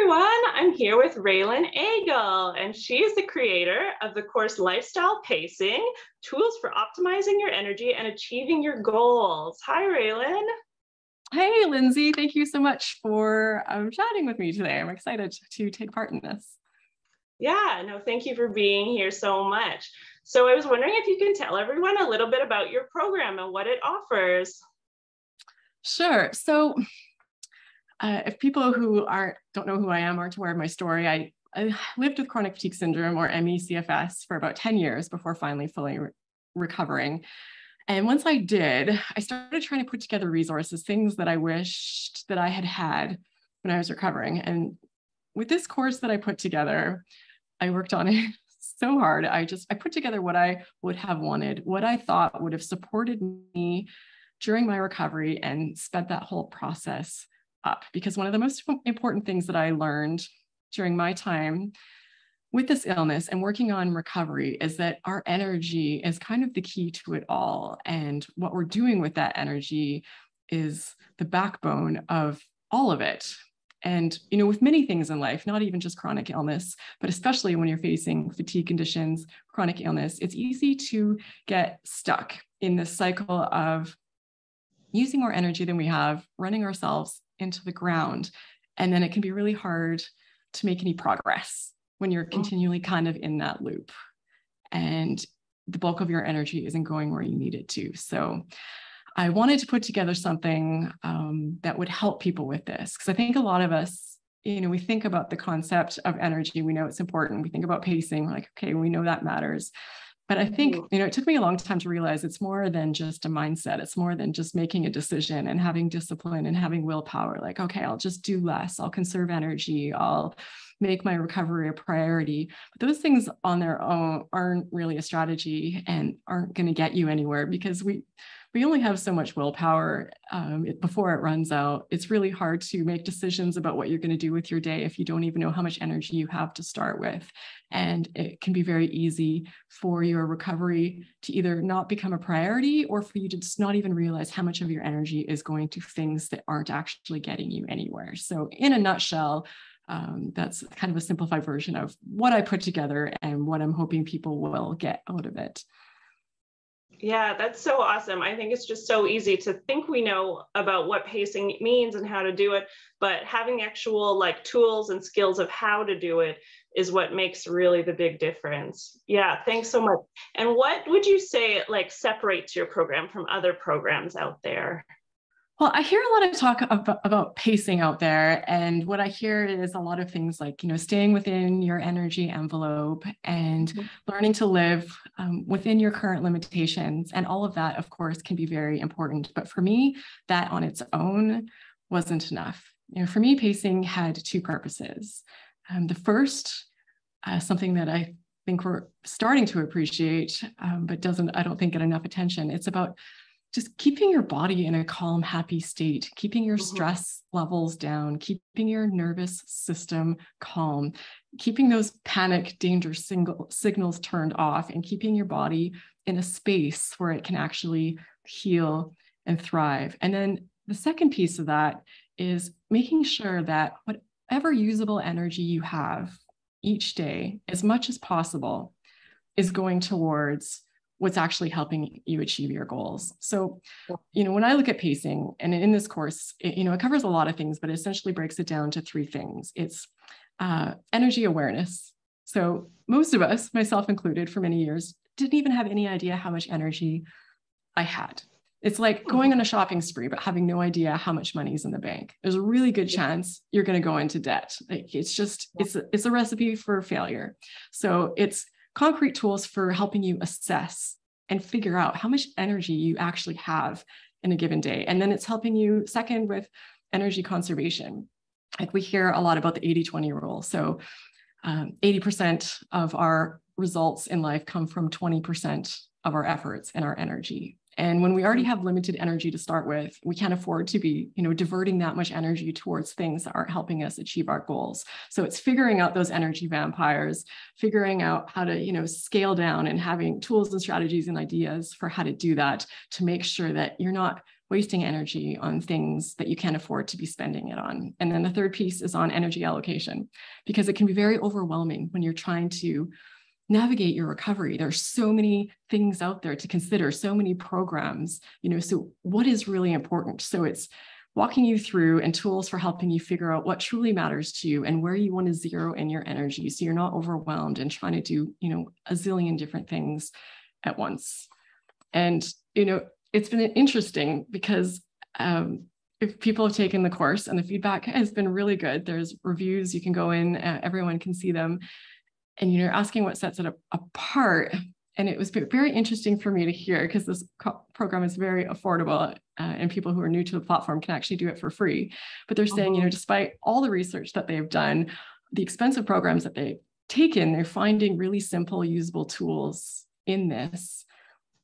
everyone, I'm here with Raelan Agle, and she is the creator of the course Lifestyle Pacing, Tools for Optimizing Your Energy and Achieving Your Goals. Hi, Raelan. Hey, Lindsay, thank you so much for chatting with me today. I'm excited to take part in this. Yeah, no, thank you for being here so much. So I was wondering if you can tell everyone a little bit about your program and what it offers. Sure. So if people who don't know who I am, aren't aware of my story, I lived with chronic fatigue syndrome, or ME/CFS, for about 10 years before finally fully recovering. And once I did, I started trying to put together resources, things that I wished that I had had when I was recovering. And with this course that I put together, I worked on it so hard. I put together what I would have wanted, what I thought would have supported me during my recovery, and sped that whole process up. Because one of the most important things that I learned during my time with this illness and working on recovery is that our energy is kind of the key to it all. And what we're doing with that energy is the backbone of all of it. And, with many things in life, not even just chronic illness, but especially when you're facing fatigue conditions, chronic illness, it's easy to get stuck in this cycle of using more energy than we have, running ourselves into the ground. And then it can be really hard to make any progress when you're continually kind of in that loop and the bulk of your energy isn't going where you need it to. So I wanted to put together something that would help people with this, because I think a lot of us, we think about the concept of energy. We know it's important. We think about pacing. We're like, okay, we know that matters. But I think, it took me a long time to realize it's more than just a mindset. It's more than just making a decision and having discipline and having willpower. Like, okay, I'll just do less. I'll conserve energy. I'll make my recovery a priority. But those things on their own aren't really a strategy and aren't going to get you anywhere, because we only have so much willpower before it runs out. It's really hard to make decisions about what you're going to do with your day if you don't even know how much energy you have to start with. And it can be very easy for your recovery to either not become a priority, or for you to just not even realize how much of your energy is going to things that aren't actually getting you anywhere. So in a nutshell, that's kind of a simplified version of what I put together and what I'm hoping people will get out of it. Yeah, that's so awesome. I think it's just so easy to think we know about what pacing means and how to do it, but having actual tools and skills of how to do it is what makes really the big difference. Yeah, thanks so much. And what would you say separates your program from other programs out there? Well, I hear a lot of talk about pacing out there. And what I hear is a lot of things like, staying within your energy envelope and learning to live within your current limitations. And all of that, of course, can be very important. But for me, that on its own wasn't enough. For me, pacing had two purposes. The first, something that I think we're starting to appreciate, but I don't think get enough attention. It's about just keeping your body in a calm, happy state, keeping your stress levels down, keeping your nervous system calm, keeping those panic danger signals turned off, and keeping your body in a space where it can actually heal and thrive. And then the second piece of that is making sure that whatever usable energy you have each day, as much as possible, is going towards what's actually helping you achieve your goals. So, when I look at pacing, and in this course, it covers a lot of things, but it essentially breaks it down to three things. It's energy awareness. So most of us, myself included, for many years, didn't even have any idea how much energy I had. It's like going on a shopping spree, but having no idea how much money is in the bank. There's a really good chance you're going to go into debt. It's a recipe for failure. So it's concrete tools for helping you assess and figure out how much energy you actually have in a given day. And then it's helping you, second, with energy conservation. Like we hear a lot about the 80-20 rule. So 80% of our results in life come from 20% of our efforts and our energy. And when we already have limited energy to start with, we can't afford to be, diverting that much energy towards things that aren't helping us achieve our goals. So it's figuring out those energy vampires, figuring out how to, scale down, and having tools and strategies and ideas for how to do that, to make sure that you're not wasting energy on things that you can't afford to be spending it on. And then the third piece is on energy allocation, because it can be very overwhelming when you're trying to navigate your recovery. There's so many things out there to consider, so many programs, so what is really important? So it's walking you through and tools for helping you figure out what truly matters to you and where you want to zero in your energy, so you're not overwhelmed and trying to do, a zillion different things at once. And, it's been interesting because if people have taken the course, and the feedback has been really good. There's reviews, you can go in, everyone can see them. And you're asking what sets it apart. And it was very interesting for me to hear, because this program is very affordable, and people who are new to the platform can actually do it for free. But they're saying, despite all the research that they've done, the expensive programs that they've taken, they're finding really simple, usable tools in this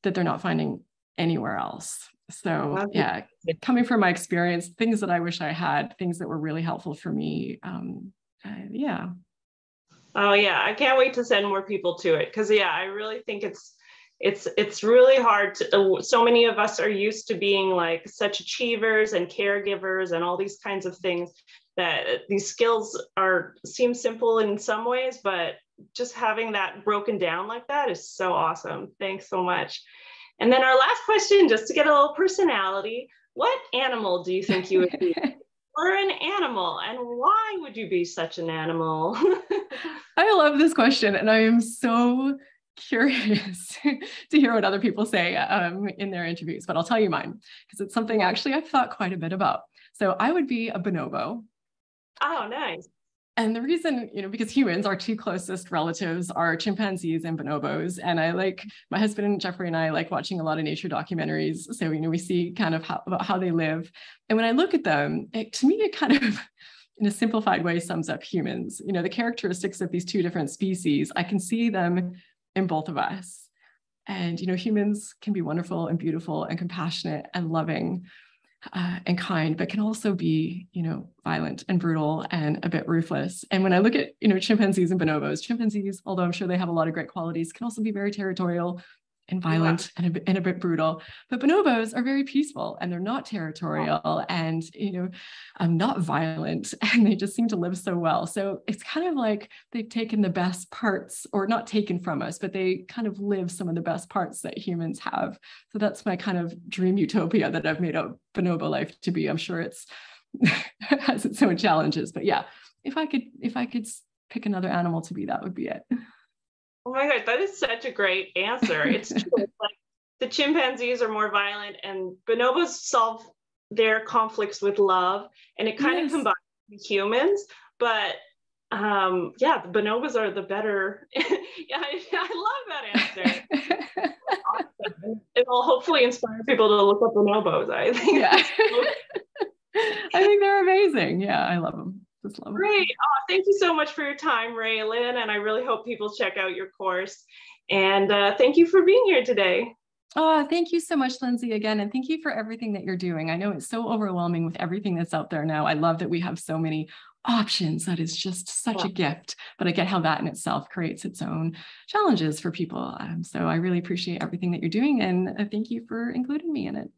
that they're not finding anywhere else. So yeah, coming from my experience, things that I wish I had, things that were really helpful for me. Yeah. Oh yeah, I can't wait to send more people to it, because I really think it's really hard to, so many of us are used to being like such achievers and caregivers and all these kinds of things, that these skills seem simple in some ways, but just having that broken down like that is so awesome. Thanks so much. And then our last question, just to get a little personality, what animal do you think you would be? Or an animal, and why would you be such an animal? I love this question, and I am so curious to hear what other people say in their interviews, but I'll tell you mine, because it's something actually I've thought quite a bit about. So I would be a bonobo. Oh, nice. And the reason, because humans, our two closest relatives are chimpanzees and bonobos. And my husband and Jeffrey and I like watching a lot of nature documentaries. So, we see kind of about how they live. And when I look at them, to me, it kind of, in a simplified way, sums up humans. The characteristics of these two different species, I can see them in both of us. And, humans can be wonderful and beautiful and compassionate and loving. And kind, but can also be, violent and brutal and a bit ruthless. And when I look at, chimpanzees and bonobos, chimpanzees, although I'm sure they have a lot of great qualities, can also be very territorial and violent and a bit brutal. But bonobos are very peaceful, and they're not territorial and, not violent, and they just seem to live so well. So it's kind of like they've taken the best parts, or not taken from us, but they kind of live some of the best parts that humans have. So that's my kind of dream utopia that I've made a bonobo life to be. I'm sure it's has its own challenges, but yeah, if I could pick another animal to be, that would be it. Oh my God, that is such a great answer. It's true. It's like the chimpanzees are more violent, and bonobos solve their conflicts with love, and it kind of combines with humans. But the bonobos are the better. Yeah, I love that answer. Awesome. It will hopefully inspire people to look up bonobos, I think. Yeah. I think they're amazing. Yeah, I love them. Just love them. Great. Oh, thank you so much for your time, Raelan, and I really hope people check out your course. And thank you for being here today. Oh, thank you so much, Lindsay, again. And thank you for everything that you're doing. I know it's so overwhelming with everything that's out there now. I love that we have so many options. That is just such a gift. But I get how that in itself creates its own challenges for people. So I really appreciate everything that you're doing. And thank you for including me in it.